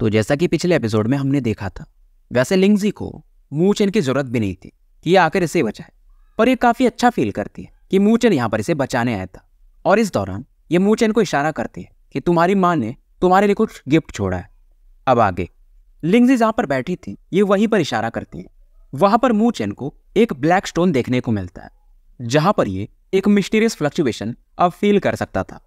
तो जैसा कि पिछले एपिसोड में हमने देखा था, वैसे लिंगजी को मूचेन की जरूरत भी नहीं थी कि ये आकर इसे बचाए, पर ये काफी अच्छा फील करती है कि मूचेन यहाँ पर इसे बचाने आया था। और इस दौरान ये मूचेन को इशारा करती है कि तुम्हारी माँ ने तुम्हारे लिए कुछ गिफ्ट छोड़ा है। अब आगे लिंगजी जहाँ पर बैठी थी ये वहीं पर इशारा करती है। वहां पर मूचेन को एक ब्लैक स्टोन देखने को मिलता है, जहां पर ये एक मिस्टीरियस फ्लक्चुएशन अब फील कर सकता था।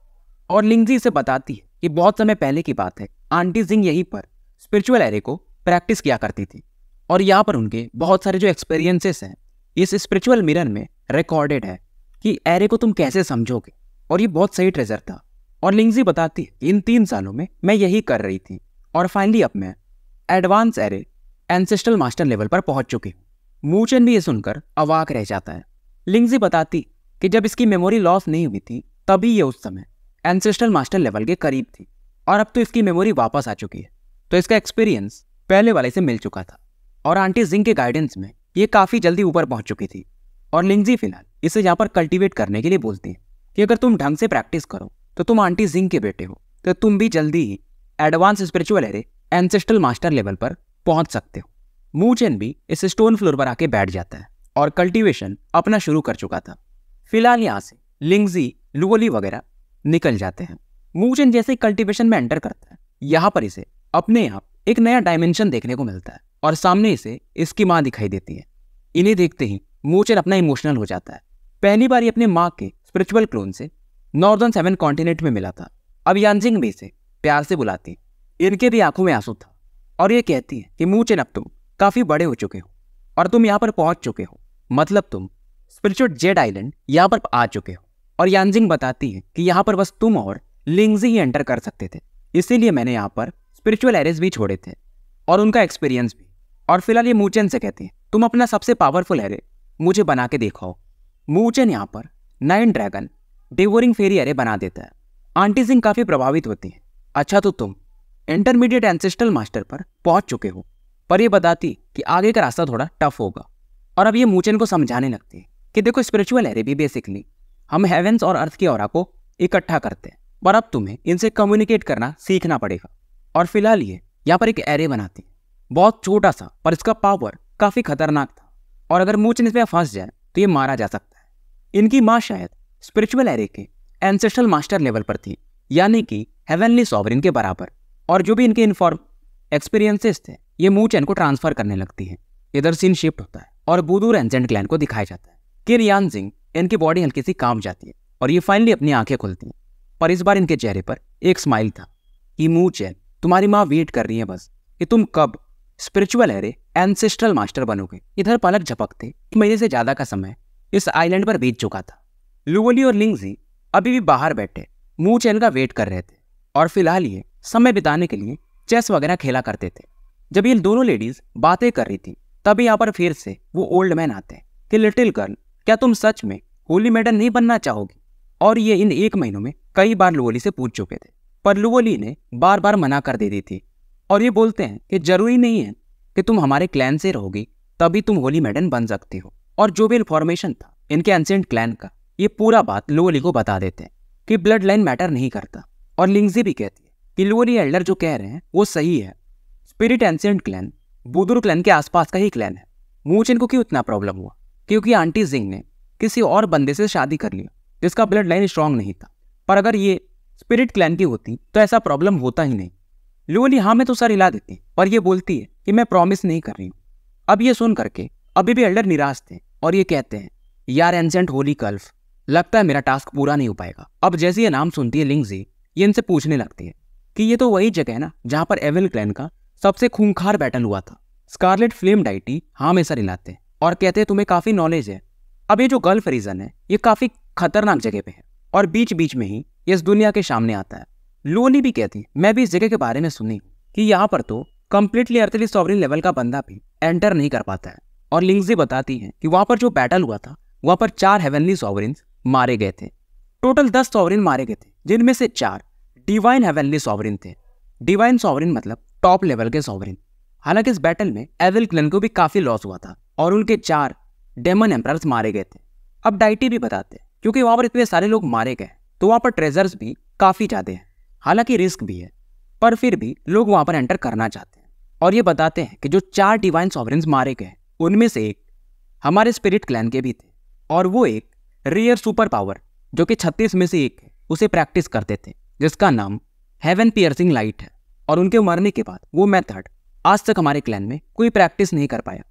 और लिंगजी इसे बताती है कि बहुत समय पहले की बात है, आंटी जिंग यहीं पर स्पिरिचुअल एरे को प्रैक्टिस किया करती थी और यहाँ पर उनके बहुत सारे जो एक्सपीरियंसेस हैं इस स्पिरिचुअल मिरर में रिकॉर्डेड है कि एरे को तुम कैसे समझोगे। और ये बहुत सही ट्रेजर था। और लिंगजी बताती है कि इन 3 सालों में मैं यही कर रही थी और फाइनली अब मैं advance array ancestral master level पर पहुंच चुकी हूँ। मूचेन भी ये सुनकर अवाक रह जाता है। लिंगजी बताती कि जब इसकी मेमोरी लॉस नहीं हुई थी तभी ये उस समय एंसेस्ट्रल मास्टर लेवल के करीब थी और अब तो इसकी मेमोरी वापस आ चुकी है, तो इसका एक्सपीरियंस पहले वाले से मिल चुका था और आंटी जिंग के गाइडेंस में ये काफी जल्दी ऊपर पहुंच चुकी थी। और लिंगजी फिलहाल इसे यहाँ पर कल्टीवेट करने के लिए बोलती है कि अगर तुम ढंग से प्रैक्टिस करो तो तुम आंटी जिंग के बेटे हो, तो तुम भी जल्दी ही advance spiritual era ancestral master level पर पहुंच सकते हो। मूचेन भी इस स्टोन फ्लोर पर आके बैठ जाता है और कल्टीवेशन अपना शुरू कर चुका था। फिलहाल यहाँ से लिंगजी, लुओली वगैरह निकल जाते हैं। मूचेन जैसे कल्टीवेशन में एंटर करता है, यहाँ पर इसे अपने आप एक नया डायमेंशन देखने को मिलता है और सामने इसे इसकी माँ दिखाई देती है। इन्हें देखते ही मूचेन अपना इमोशनल हो जाता है। पहली बार अपने माँ के स्पिरिचुअल क्लोन से नॉर्दर्न 7 कॉन्टिनेंट में मिला था। अब यांजिंग भी इसे प्यार से बुलाती, इनके भी आंखों में आंसू था और ये कहती है कि मूचेन अब तुम काफी बड़े हो चुके हो और तुम यहाँ पर पहुंच चुके हो, मतलब तुम स्पिरिचुअल जेड आइलैंड यहाँ पर आ चुके हो। और यांजिंग बताती है कि यहाँ पर बस तुम और लिंगजी ही एंटर कर सकते थे, इसीलिए मैंने यहाँ पर स्पिरिचुअल एरेज भी छोड़े थे और उनका एक्सपीरियंस भी। और फिलहाल ये मूचेन से कहती है तुम अपना सबसे पावरफुल एरे मुझे बना के दिखाओ। मूचेन यहाँ पर 9 ड्रैगन डिवोरिंग फेरी एरे बना देता है। आंटी जिंग काफी प्रभावित होती है। अच्छा, तो तुम इंटरमीडिएट एंसेस्ट्रल मास्टर पर पहुंच चुके हो, पर ये बताती कि आगे का रास्ता थोड़ा टफ होगा। और अब ये मूचेन को समझाने लगती है कि देखो स्पिरिचुअल एरे भी बेसिकली हम हेवेंस और अर्थ की ऑरा को इकट्ठा करते हैं, पर अब तुम्हें इनसे कम्युनिकेट करना सीखना पड़ेगा। और फिलहाल ये यहाँ पर एक एरे बनाती है, बहुत छोटा सा, पर इसका पावर काफी खतरनाक था और अगर मूचेन इसमें फंस जाए तो ये मारा जा सकता है। इनकी माँ शायद स्पिरिचुअल एरे के एंसेस्ट्रल मास्टर लेवल पर थी, यानी कि हेवनली सॉवरिन के बराबर। और जो भी इनके एक्सपीरियंसेस थे ये मूचेन को ट्रांसफर करने लगती है। इधर सीन शिफ्ट होता है और बूदूर एंसेंट क्लैन को दिखाया जाता है कि यांजिंग इनकी बॉडी हल्की सी कांप जाती है और ये फाइनली अपनी आंखें खुलती हैं। पर इस बार इनके चेहरे पर एक स्माइल था कि मूचेन, तुम्हारी माँ वेट कर रही है बस कि तुम कब स्पिरिचुअल एरे एंसेस्ट्रल मास्टर बनोगे। इधर पलक झपकते 1 महीने से ज्यादा का समय इस आइलैंड पर बीत चुका था। लुओली और लिंगजी अभी भी बाहर बैठे मूचेन का वेट कर रहे थे और फिलहाल ये समय बिताने के लिए चेस वगैरह खेला करते थे। जब ये दोनों लेडीज बातें कर रही थी तभी यहाँ पर फिर से वो ओल्ड मैन आते हैं कि लिटिल गर्ल, क्या तुम सच में होली मेडन नहीं बनना चाहोगी। और ये इन 1 महीनों में कई बार लुओली से पूछ चुके थे, पर लुओली ने बार बार मना कर दे दी थी और ये बोलते हैं कि जरूरी नहीं है कि तुम हमारे क्लैन से रहोगी तभी तुम होली मेडन बन सकती हो। और जो भी इन्फॉर्मेशन था इनके एंसेंट क्लैन का, ये पूरा बात लुओली को बता देते हैं कि ब्लड लाइन मैटर नहीं करता। और लिंगजी भी कहती है कि लुओली एल्डर जो कह रहे हैं वो सही है, स्पिरिट एंसेंट क्लैन बूदुर क्लैन के आसपास का ही क्लैन है। मूचेन को क्यों इतना प्रॉब्लम हुआ, क्योंकि आंटी जिंग ने किसी और बंदे से शादी कर लिया जिसका ब्लड लाइन स्ट्रांग नहीं था, पर अगर ये स्पिरिट क्लैन की होती तो ऐसा प्रॉब्लम होता ही नहीं। लुओली हाँ में तो सर हिला देती, पर ये बोलती है कि मैं प्रॉमिस नहीं कर रही हूँ। अब ये सुन करके अभी भी एल्डर निराश थे और ये कहते हैं यार एंसेंट होली कल्फ, लगता है मेरा टास्क पूरा नहीं हो पाएगा। अब जैसे ये नाम सुनती है लिंगजी, ये इनसे पूछने लगती है कि ये तो वही जगह है ना जहां पर एविल क्लैन का सबसे खूंखार बैटल हुआ था। स्कारलेट फ्लेम डाइटी हाँ में सर हिलाते हैं और कहते हैं तुम्हें काफी नॉलेज है। अब ये जो गल्फ रीजन है ये काफी खतरनाक जगह पे है और बीच बीच में ही ये इस दुनिया के सामने आता है। लुओली भी कहती है मैं भी इस जगह के बारे में सुनी कि यहाँ पर तो कंप्लीटली अर्थली सॉवरिन लेवल का बंदा भी एंटर नहीं कर पाता है। और लिंगजी बताती है कि वहां पर जो बैटल हुआ था वहां पर 4 हेवनली सॉवरिन्स मारे गए थे। टोटल 10 सॉवरिन मारे गए थे, जिनमें से 4 डिवाइन हेवनली सॉवरिन थे। डिवाइन सॉवरिन मतलब टॉप लेवल के सॉवरिन। हालांकि इस बैटल में एविल क्लैन को भी काफी लॉस हुआ था और उनके 4 डेमन एम्परर्स मारे गए थे। अब डाइटी भी बताते हैं क्योंकि वहां पर इतने सारे लोग मारे गए तो वहां पर ट्रेजर्स भी काफी ज्यादा हैं, हालांकि रिस्क भी है, पर फिर भी लोग वहां पर एंटर करना चाहते हैं और ये बताते हैं कि जो 4 डिवाइन सॉवरेन्स मारे गए उनमें से एक हमारे स्पिरिट क्लैन के भी थे और वो एक रेयर सुपर पावर जो कि 36 में से एक है उसे प्रैक्टिस करते थे, जिसका नाम हेवन पियर्सिंग लाइट है। और उनके मरने के बाद वो मेथड आज तक हमारे क्लैन में कोई प्रैक्टिस नहीं कर पाया।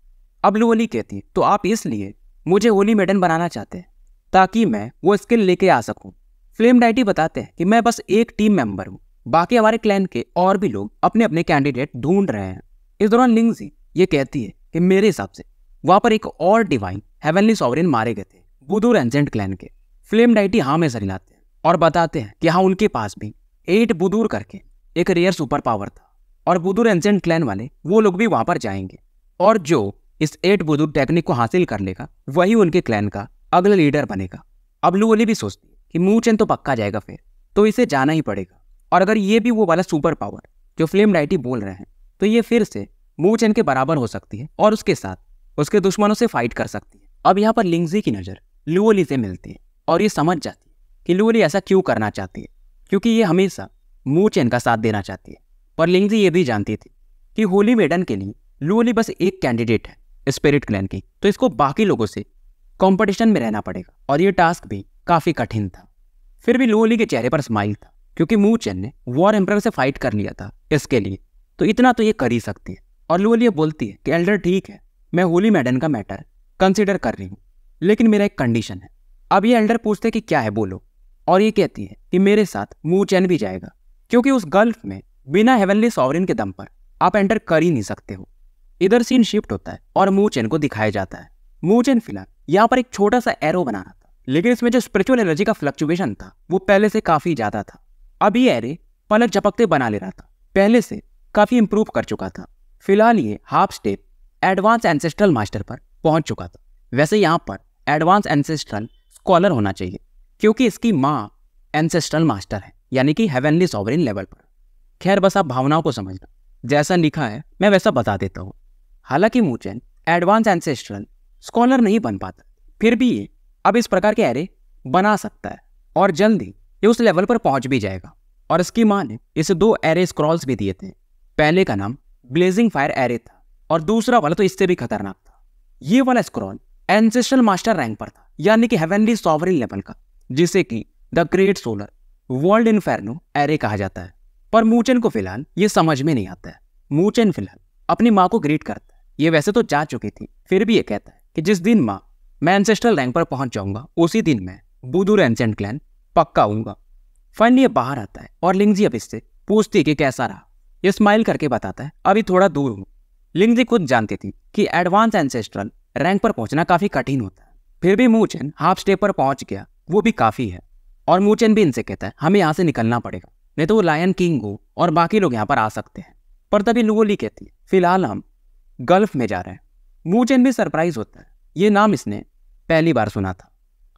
अब लुओली कहती है तो आप इसलिए मुझे होली मेडन बनाना चाहते हैं ताकि मैं वो स्किल लेके आ सकूं। फ्लेम डाइटी बताते हैं कि मैं बस एक टीम मेंबर हूं, बाकी हमारे क्लैन के और भी लोग अपने अपने कैंडिडेट ढूंढ रहे हैं। इस दौरान लिंगजी ये कहती है कि मेरे हिसाब से वहां पर एक और डिवाइन हेवनली सॉवरेन मारे गए थे बुदूर एंजेंट क्लैन के। फ्लेम डाइटी हाँ में सर हिलाते हैं और बताते हैं कि हाँ उनके पास भी 8 बुदूर करके एक रेयर सुपर पावर था और बुदूर एंजेंट क्लैन वाले वो लोग भी वहां पर जाएंगे और जो इस 8 बुदूर टेक्निक को हासिल कर लेगा वही उनके क्लैन का अगला लीडर बनेगा। अब लुओली भी सोचती है कि मूचेन तो पक्का जाएगा फिर तो इसे जाना ही पड़ेगा और अगर ये भी वो वाला सुपर पावर जो फ्लेम डाइटी बोल रहे हैं तो ये फिर से मूचेन के बराबर हो सकती है और उसके साथ उसके दुश्मनों से फाइट कर सकती है। अब यहाँ पर लिंगजी की नज़र लुओली से मिलती है और ये समझ जाती है कि लुओली ऐसा क्यों करना चाहती है, क्योंकि ये हमेशा मूचेन का साथ देना चाहती है। पर लिंगजी ये भी जानती थी कि होली मेडन के लिए लुओली बस एक कैंडिडेट है स्पिरिट क्लैन की, तो इसको बाकी लोगों से कंपटीशन में रहना पड़ेगा और ये टास्क भी काफ़ी कठिन था। फिर भी लुओली के चेहरे पर स्माइल था क्योंकि मूचेन ने वॉर एम्परर से फाइट कर लिया था इसके लिए, तो इतना तो ये कर ही सकती है। और लुओली बोलती है कि एल्डर ठीक है, मैं होली मेडन का मैटर कंसिडर कर रही हूँ, लेकिन मेरा एक कंडीशन है। अब ये एल्डर पूछते कि क्या है बोलो, और ये कहती है कि मेरे साथ मूचेन भी जाएगा क्योंकि उस गल्फ में बिना हेवनली सॉवरेन के दम पर आप एंटर कर ही नहीं सकते हो। इधर सीन शिफ्ट होता है और मूचेन को दिखाया जाता है। मूचेन फिलहाल यहाँ पर एक छोटा सा एरो बना रहा था, लेकिन इसमें जो स्पिरिचुअल एनर्जी का फ्लक्चुएशन था वो पहले से काफी ज्यादा था। अब ये एरे पलक झपकते बना ले रहा था, पहले से काफी इंप्रूव कर चुका था। फिलहाल ये half step advance ancestral master पर पहुंच चुका था। वैसे यहाँ पर एडवांस एंसेस्ट्रल स्कॉलर होना चाहिए क्योंकि इसकी माँ एंसेस्ट्रल मास्टर है, यानी कि हेवनली सॉवरेन लेवल पर। खैर बस आप भावनाओं को समझना, जैसा लिखा है मैं वैसा बता देता हूँ। हालांकि मूचेन एडवांस एंसेस्ट्रल स्कॉलर नहीं बन पाता, फिर भी ये अब इस प्रकार के एरे बना सकता है और जल्दी ये उस लेवल पर पहुंच भी जाएगा। और इसकी माँ ने इसे 2 एरे स्क्रॉल्स भी दिए थे। पहले का नाम ब्लेजिंग फायर एरे था और दूसरा वाला तो इससे भी खतरनाक था। ये वाला स्क्रॉल एंसेस्ट्रल मास्टर रैंक पर था, यानी कि हेवनली सॉवरेन लेवल का, जिसे कि the great solar world inferno era कहा जाता है। पर मूचेन को फिलहाल ये समझ में नहीं आता है। मूचेन फिलहाल अपनी माँ को ग्रीट करता है। ये वैसे तो जा चुकी थी, फिर भी ये कहता है कि जिस दिन माँ मैं एंसेस्ट्रल रैंक पर पहुंच जाऊंगा उसी दिन मैं बुदूर एंसेंट क्लैन पक्का आऊंगा। फाइनली ये बाहर आता है और लिंगजी अब इससे पूछती है कि कैसा रहा। ये स्माइल करके बताता है अभी थोड़ा दूर हूँ। लिंगजी खुद जानती थी कि एडवांस एंसेस्ट्रल रैंक पर पहुंचना काफी कठिन होता है, फिर भी मूचेन हाफ स्टेप पर पहुंच गया, वो भी काफी है। और मूचेन भी इनसे कहता है हमें यहाँ से निकलना पड़ेगा, नहीं तो वो लायन किंग हो और बाकी लोग यहाँ पर आ सकते हैं। पर तभी लुओली कहती है फिलहाल हम गल्फ में जा रहे हैं। मूचेन भी सरप्राइज होता है, ये नाम इसने पहली बार सुना था।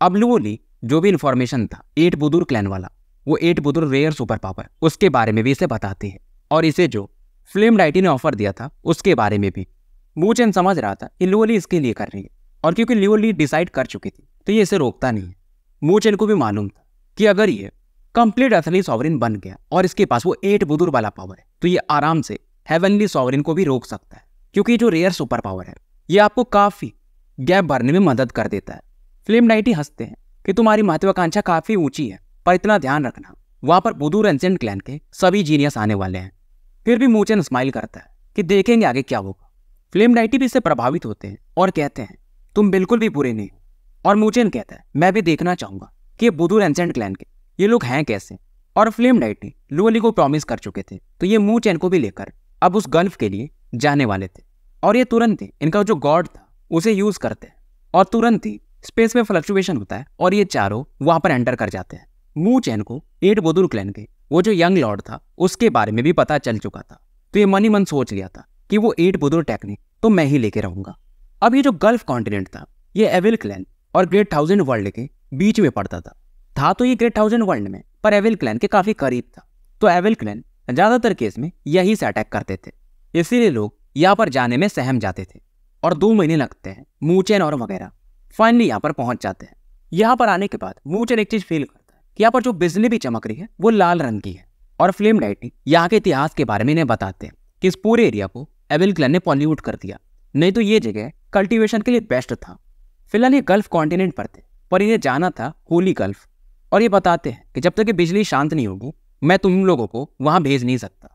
अब लुओली जो भी इंफॉर्मेशन था 8 बुदूर क्लैन वाला, वो 8 बुदूर रेयर सुपर पावर, उसके बारे में भी इसे बताती है और इसे जो फ्लेम डाइटी ने ऑफर दिया था उसके बारे में भी। मूचेन समझ रहा था कि लुओली इसके लिए कर रही है और क्योंकि लुओली डिसाइड कर चुकी थी तो ये इसे रोकता नहीं है। मूचेन को भी मालूम था कि अगर ये कंप्लीट असली सॉवरेन बन गया और इसके पास वो 8 बुदूर वाला पावर है तो ये आराम से हेवनली सॉवरेन को भी रोक सकता है, क्योंकि जो रेयर सुपर पावर है ये आपको काफी गैप भरने में मदद कर देता है। फ्लेम डाइटी हंसते हैं कि तुम्हारी महत्वाकांक्षा काफी ऊंची है, पर इतना ध्यान रखना वहां पर बुदूर एंसेंट क्लैन के सभी जीनियस आने वाले हैं। फिर भी मूचेन स्माइल करता है कि देखेंगे आगे क्या होगा। फ्लेम डाइटी भी इससे प्रभावित होते हैं और कहते हैं तुम बिल्कुल भी बुरे नहीं हो। और मूचेन कहता है मैं भी देखना चाहूंगा कि बुदूर एंसेंट क्लैन के ये लोग हैं कैसे। और फ्लेम डाइटी लुओली को प्रॉमिस कर चुके थे तो ये मूचेन को भी लेकर अब उस गल्फ के लिए जाने वाले थे। और ये तुरंत ही इनका जो गॉड था उसे यूज करते हैं और तुरंत ही स्पेस में फ्लक्चुएशन होता है और ये चारों वहां पर एंटर कर जाते हैं। मूचेन को 8 बुदूर क्लैन के वो जो यंग लॉर्ड था उसके बारे में भी पता चल चुका था, तो ये मन ही मन सोच लिया था कि वो 8 बुदूर टेक्निक तो मैं ही लेके रहूंगा। अब ये जो गल्फ कॉन्टिनेंट था ये एविल क्लैन और ग्रेट 1000 वर्ल्ड के बीच में पड़ता था तो ये ग्रेट 1000 वर्ल्ड में, पर एविल क्लैन के काफी करीब था। तो एविल क्लैन ज्यादातर केस में यहीं से अटैक करते थे, इसीलिए लोग यहाँ पर जाने में सहम जाते थे और 2 महीने लगते हैं मूचेन और वगैरह फाइनली यहाँ पर पहुंच जाते हैं। यहाँ पर आने के बाद मूचेन एक चीज फील करता है कि यहाँ पर जो बिजली भी चमक रही है वो लाल रंग की है, और फ्लेम डाइटी यहाँ के इतिहास के बारे में इन्हें बताते हैं कि इस पूरे एरिया को एविल क्लैन ने पॉल्यूट कर दिया, नहीं तो ये जगह कल्टीवेशन के लिए बेस्ट था। फिलहाल ये गल्फ कॉन्टिनेंट पर थे, पर इन्हें जाना था होली गल्फ, और ये बताते हैं कि जब तक ये बिजली शांत नहीं होगी मैं तुम लोगों को वहां भेज नहीं सकता।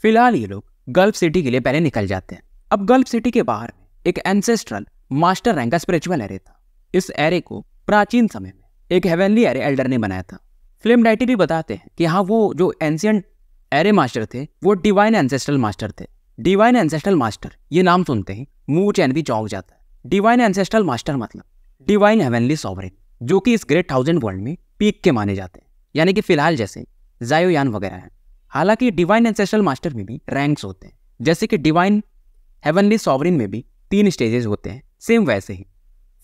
फिलहाल ये लोग गल्फ सिटी के लिए पहले निकल जाते हैं। अब गल्फ सिटी के बाहर में एक एंसेस्ट्रल मास्टर रैंक का स्पिरिचुअल एरे था। इस एरे को प्राचीन समय में एक हेवनली एरे एल्डर ने बनाया था। फ्लेम डाइटी भी बताते हैं कि हाँ, वो जो एंशियंट एरे मास्टर थे वो डिवाइन एंसेस्ट्रल मास्टर थे। डिवाइन एंसेस्ट्रल मास्टर ये नाम सुनते ही मूव चैन भी चौंक जाता है। डिवाइन एंसेस्ट्रल मास्टर मतलब डिवाइन हेवनली सॉवरेन, जो कि इस ग्रेट 1000 वर्ल्ड में पीक के माने जाते हैं, यानी कि फिलहाल जैसे जायोयान वगैरह हैं। हालांकि डिवाइन एंसेस्ट्रल मास्टर में भी रैंक्स होते हैं, जैसे कि डिवाइन हेवनली सॉवरेन में भी 3 स्टेजेस होते हैं, सेम वैसे ही।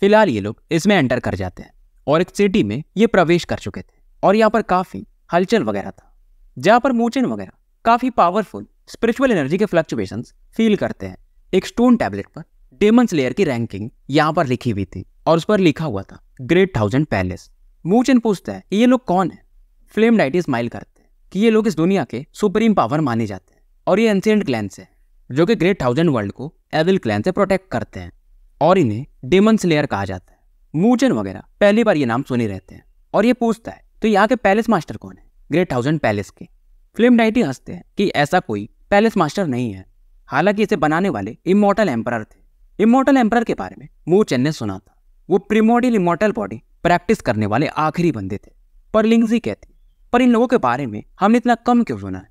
फिलहाल ये लोग इसमें एंटर कर जाते हैं और एक सिटी में ये प्रवेश कर चुके थे और यहाँ पर काफी हलचल वगैरह था, जहाँ पर मूचेन वगैरह काफी पावरफुल स्पिरिचुअल एनर्जी के फ्लक्चुएशंस फील करते हैं। एक स्टोन टैबलेट पर डेमन स्लेयर की रैंकिंग यहाँ पर लिखी हुई थी और उस पर लिखा हुआ था ग्रेट 1000 पैलेस। मूचेन पूछता है कि ये लोग कौन है। फ्लेम डाइटी स्माइल करते हैं कि ये लोग इस दुनिया के सुप्रीम पावर माने जाते हैं और ये एंशिएंट क्लैन से, जो कि ग्रेट 1000 वर्ल्ड को एविल क्लैन से प्रोटेक्ट करते हैं और इन्हें डेमन स्लेयर कहा जाता है। मूचेन वगैरह पहली बार ये नाम सुने रहते हैं और ये पूछता है तो यहाँ के पैलेस मास्टर कौन है, ग्रेट 1000 पैलेस के। फ्लेम डाइटी हंसते हैं कि ऐसा कोई पैलेस मास्टर नहीं है, हालांकि इसे बनाने वाले इमॉर्टल एम्परर थे। इमॉर्टल एम्परर के बारे में मूचेन ने सुना था, वो प्रीमोडियल इमॉर्टल बॉडी प्रैक्टिस करने वाले आखिरी बंदे थे। पर लिंगजी कहती पर इन लोगों के बारे में हमने इतना कम क्यों सुना है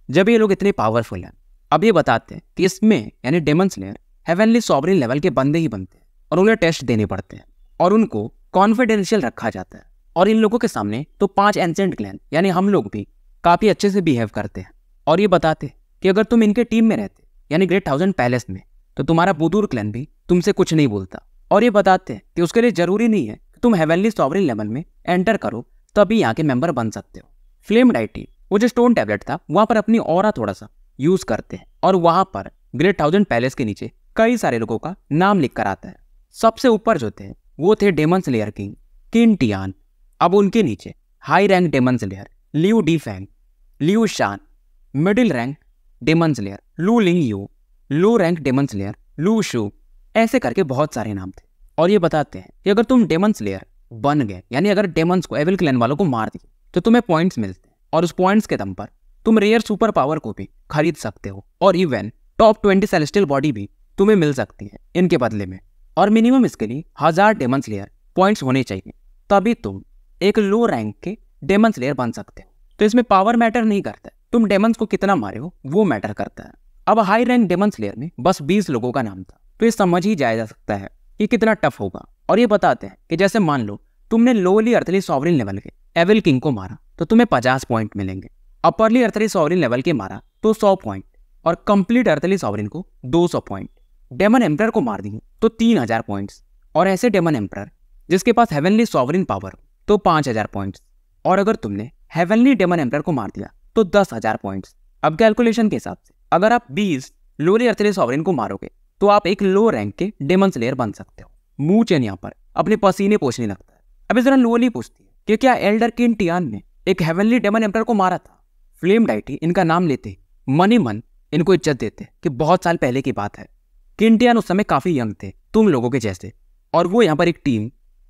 जब ये लोग इतने पावरफुल हैं। अब ये बताते हैं कि इसमें यानी demon slayer heavenly sovereign level के बंदे ही बनते हैं और उन्हें टेस्ट देने पड़ते हैं और उनको कॉन्फिडेंशियल रखा जाता है। और इन लोगों के सामने तो 5 एंशिएंट क्लैन यानी हम लोग भी काफी अच्छे से बिहेव करते हैं। और ये बताते हैं कि अगर तुम इनके टीम में रहते यानी ग्रेट 1000 पैलेस में, तो तुम्हारा बुदूर क्लैन भी तुमसे कुछ नहीं बोलता। और ये बताते हैं कि उसके लिए जरूरी नहीं है कि तुम हेवनली सॉवरेन लेवल में एंटर करो तभी यहाँ के मेंबर बन सकते हो। फ्लेम डाइटी वो जो स्टोन टैबलेट था वहां पर अपनी ऑरा थोड़ा सा यूज करते हैं और वहां पर ग्रेट 1000 पैलेस के नीचे कई सारे लोगों का नाम लिख कर आता है। सबसे ऊपर जो थे वो थे demon slayer king Qin Tian. अब उनके नीचे high rank demon slayer Liu Di Fang, Liu Shan, middle rank demon slayer Lu Ling Yu, low rank demon slayer Lu Shu, ऐसे करके बहुत सारे नाम थे। और ये बताते हैं कि अगर तुम डेमन स्लेयर बन गए यानी अगर डेमन्स को एविल क्लैन वालों को मार दिए तो तुम्हें पॉइंट्स मिलते हैं और उस पॉइंट्स के दम पर तुम रेयर सुपर पावर को भी खरीद सकते हो और इवन टॉप 20 सेलेस्टियल बॉडी भी तुम्हें मिल सकती है इनके बदले में। और मिनिमम इसके लिए 1000 डेमन स्लेयर पॉइंट्स होने चाहिए, तभी तुम एक लो रैंक के डेमन स्लेयर बन सकते हो। तो इसमें पावर मैटर नहीं करता है, तुम डेमन्स को कितना मारे हो वो मैटर करता है। अब हाई रैंक डेमन स्लेयर में बस 20 लोगों का नाम था, तो ये समझ ही जाया जा सकता है कि कितना टफ होगा। और ये बताते हैं कि जैसे मान लो तुमने लोअली अर्थली सॉवरेन लेवल के एविल किंग को मारा तो तुम्हें 50 पॉइंट मिलेंगे, अपर्ली अर्थली सॉवरेन लेवल के मारा तो 100 पॉइंट और कंप्लीट अर्थली सॉवरेन को 200 पॉइंट। डेमन एम्परर को मार दिए तो 3000 पॉइंट्स और ऐसे डेमन एम्परर जिसके पास हेवनली सॉवरेन पावर हो तो 5000 पॉइंट्स। और अगर तुमने हेवनली डेमन एम्परर को मार दिया तो 10,000 पॉइंट्स। अब कैलकुलेशन के हिसाब से अगर आप 20 लोअली अर्थली सॉवरेन को मारोगे तो आप एक लो रैंक के डेमन स्लेयर बन सकते हो। मूचेन यहाँ पर अपने पसीने पोंछने लगता है। अब इस तरह लोअली पूछती है कि क्या एल्डर किन टियान ने एक हेवनली डेमन एम्परर को मारा था। फ्लेम डाइटी इनका नाम लेते मन ही मन इनको इज्जत देते कि बहुत साल पहले की बात है, किन टियान उस समय काफी यंग थे तुम लोगों के जैसे, और वो यहाँ पर एक टीम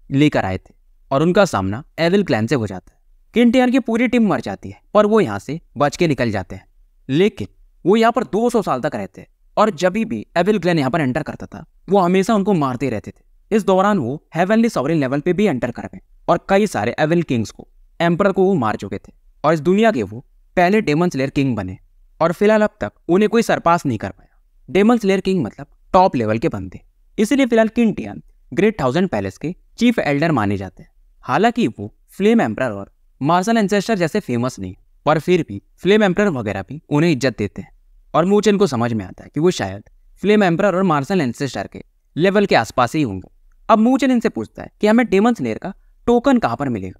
लेकर आए थे और उनका सामना एविल क्लैन से हो जाता है। किन टियान की पूरी टीम मर जाती है पर वो यहाँ से बच के निकल जाते हैं, लेकिन वो यहाँ पर 200 साल तक रहते हैं और जब भी एविल क्लैन यहाँ पर एंटर करता था वो हमेशा उनको मारते रहते थे। इस दौरान वो हेवनली सॉवरेन लेवल पे भी एंटर कर गए और कई सारे एविल किंग्स को, एम्परर को वो मार चुके थे और इस दुनिया के वो पहले डेमन स्लेयर किंग बने। और फिलहाल अब तक उन्हें कोई सरपास नहीं कर पाया। डेमन स्लेयर किंग मतलब टॉप लेवल के बंदे, इसीलिए फिलहाल किन टियान ग्रेट 1000 पैलेस के चीफ एल्डर माने जाते हैं। हालांकि वो फ्लेम एम्परर और मार्शल एंसेस्टर जैसे फेमस नहीं, पर फिर भी फ्लेम एम्परर वगैरह भी उन्हें इज्जत देते हैं। और मूचेन को समझ में आता है कि वो शायद फ्लेम एम्परर और मार्शल एंसेस्टर के लेवल के आसपास ही होंगे। अब मूचेन इनसे पूछता है कि हमें डेमन स्लेयर का टोकन कहाँ पर मिलेगा।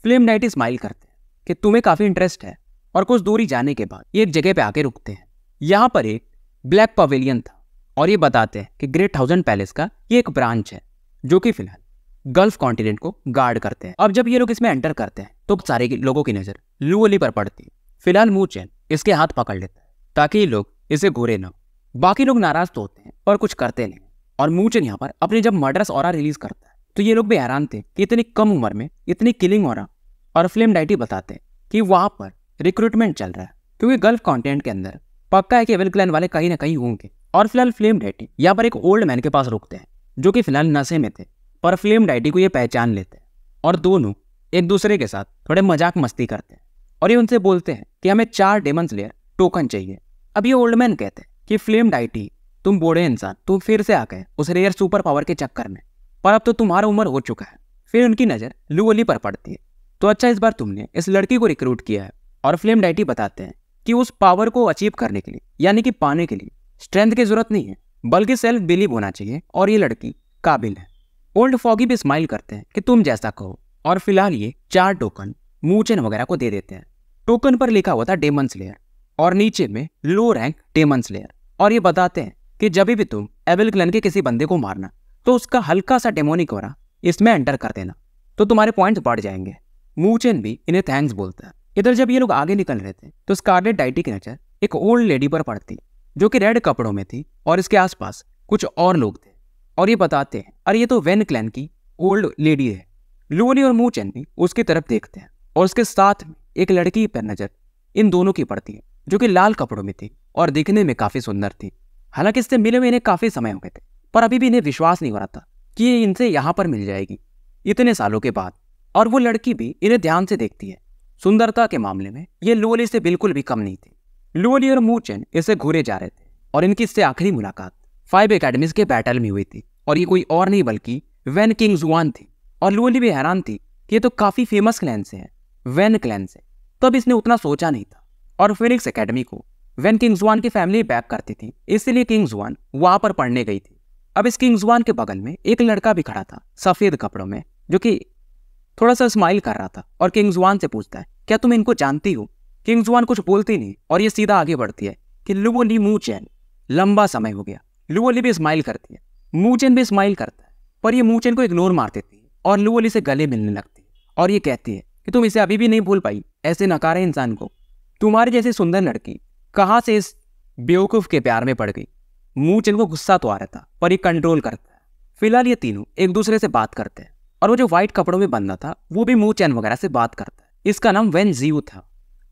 फ्लेम डाइटी स्माइल करते हैं कि तुम्हें काफी इंटरेस्ट है और कुछ दूरी जाने के बाद ये एक जगह पे आके रुकते हैं। यहाँ पर एक ब्लैक पवेलियन था और ये बताते हैं कि ग्रेट 1000 पैलेस का ये एक ब्रांच है जो कि फिलहाल गल्फ कॉन्टिनेंट को गार्ड करते हैं। अब जब ये लोग इसमें एंटर करते हैं तो सारे लोगों की नजर लूअली पर पड़ती है फिलहाल मूचेन इसके हाथ पकड़ लेता है ताकि ये लोग इसे घूरे न। बाकी लोग नाराज तो होते हैं और कुछ करते नहीं। और मूचेन यहाँ पर अपनी जब मर्डरस ऑरा रिलीज करता है तो ये लोग भी हैरान थे कि इतनी कम उम्र में इतनी किलिंग ऑरा। और फ्लेम डाइटी बताते हैं कि वहां पर रिक्रूटमेंट चल रहा है, क्योंकि गल्फ कॉन्टिनेंट के अंदर पक्का है कि एविल क्लैन वाले कहीं ना कहीं होंगे। और फिलहाल फ्लेम डाइटी यहाँ पर एक ओल्ड मैन के पास रुकते हैं जो कि फिलहाल नशे में थे, पर फ्लेम डाइटी को ये पहचान लेते हैं और दोनों एक दूसरे के साथ थोड़े मजाक मस्ती करते हैं। और ये उनसे बोलते हैं कि हमें 4 डेमन स्लेयर टोकन चाहिए। अब ये ओल्ड मैन कहते हैं कि फ्लेम डाइटी, तुम बूढ़े इंसान, तुम फिर से आ गए उस रेयर सुपर पावर के चक्कर में, पर अब तो तुम्हारा उम्र हो चुका है। फिर उनकी नज़र लुओली पर पड़ती है। तो अच्छा, इस बार तुमने इस लड़की को रिक्रूट किया है। और फ्लेम डाइटी बताते हैं कि उस पावर को अचीव करने के लिए, यानी कि पाने के लिए स्ट्रेंथ की जरूरत नहीं है, बल्कि सेल्फ बिलीव होना चाहिए, और ये लड़की काबिल है। ओल्ड फॉगी भी स्माइल करते हैं कि तुम जैसा कहो। और फिलहाल ये 4 टोकन मूचेन वगैरह को दे देते हैं। टोकन पर लिखा हुआ था डेमन स्लेयर और नीचे में लो रैंक डेमन स्लेयर। और ये बताते हैं कि जब भी तुम एविल क्लैन के किसी बंदे को मारना तो उसका हल्का सा डेमोनिक ऑरा इसमें एंटर कर देना, तो तुम्हारे पॉइंट्स बढ़ जाएंगे। मूचेन भी इन्हें थैंक्स बोलता है। इधर जब ये लोग आगे निकल रहे थे तो स्कारलेट डाइटी की नजर एक ओल्ड लेडी पर पड़ती जो कि रेड कपड़ों में थी, और इसके आसपास कुछ और लोग थे। और ये बताते हैं अरे ये तो वेन क्लैन की ओल्ड लेडी है। लुओली और मूचेन भी उसकी तरफ देखते हैं और उसके साथ में एक लड़की पर नजर इन दोनों की पड़ती है जो कि लाल कपड़ों में थी और दिखने में काफी सुंदर थी। हालांकि इससे मिले हुए इन्हें काफी समय हो गए थे, पर अभी भी इन्हें विश्वास नहीं हो रहा था कि ये इनसे यहाँ पर मिल जाएगी इतने सालों के बाद। और वो लड़की भी इन्हें ध्यान से देखती है। सुंदरता के मामले में ये लुओली से बिल्कुल भी कम नहीं थी। लुओली और मूचेन इसे घूरे जा रहे थे और इनकी इससे आखिरी मुलाकात 5 एकेडमीज के बैटल में हुई थी। और ये कोई और नहीं बल्कि वेन किंग जुआन थी। और लुओली भी हैरान थी कि ये तो काफी फेमस क्लैन से है, वेन क्लैन से। तब इसने उतना सोचा नहीं था। और फिनिक्स एकेडमी को वेन किंग जुआन की फैमिली बैक करती थी, इसलिए किंग जुआन वहां पर पढ़ने गई थी। अब इस किंग जुआन के बगल में एक लड़का भी खड़ा था सफेद कपड़ों में, जो कि थोड़ा सा स्माइल कर रहा था और किंग जुआन से पूछता है क्या तुम इनको जानती हो। किंग जुआन कुछ बोलती नहीं और ये सीधा आगे बढ़ती है कि लुओली मूचेन, लंबा समय हो गया। लुओली भी स्माइल करती है, मूचेन भी स्माइल करता है, पर ये मूचेन को इग्नोर मार देती है और लुओली से गले मिलने लगती है। और ये कहती है कि तुम इसे अभी भी नहीं भूल पाई, ऐसे नकारे इंसान को। तुम्हारी जैसी सुंदर लड़की कहाँ से इस बेवकूफ के प्यार में पड़ गई। मूचेन को गुस्सा तो आ रहा था, पर ये कंट्रोल करता है। फिलहाल ये तीनों एक दूसरे से बात करते हैं और वो जो व्हाइट कपड़ों में बंदा था वो भी मूचेन वगैरह से बात करता है। इसका नाम वेन जियू था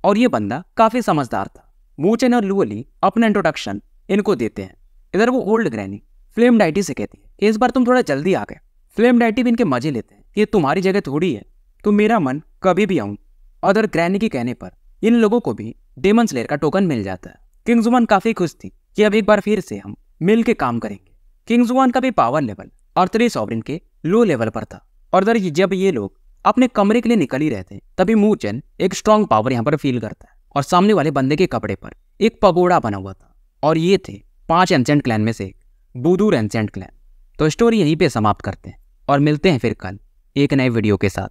और ये बंदा काफी समझदार था। मूचेन और लुओली अपना इंट्रोडक्शन इनको देते हैं। इधर वो ओल्ड ग्रैनी फ्लेम डाइटी से कहती है कि इस बार तुम थोड़ा जल्दी आ गए। फ्लेम डाइटी भी इनके मजे लेते हैं कि ये तुम्हारी जगह थोड़ी है, तो मेरा मन कभी भी आऊं। अदर ग्रैनी के कहने पर इन लोगों को भी डेमन स्लेयर का टोकन मिल जाता है। किंग जुआन काफी खुश थी कि अब एक बार फिर से हम मिल के काम करेंगे। किंग जुआन का भी पावर लेवल अर्थरी सॉवरिन के लो लेवल पर था। और इधर जब ये लोग अपने कमरे के लिए निकल ही रहे थे तभी मूचेन एक स्ट्रॉन्ग पावर यहाँ पर फील करता है और सामने वाले बंदे के कपड़े पर एक पगोड़ा बना हुआ था और ये थे 5 एंसेंट क्लैन में से एक, बूदूर एंसेंट क्लैन। तो स्टोरी यहीं पे समाप्त करते हैं और मिलते हैं फिर कल एक नए वीडियो के साथ।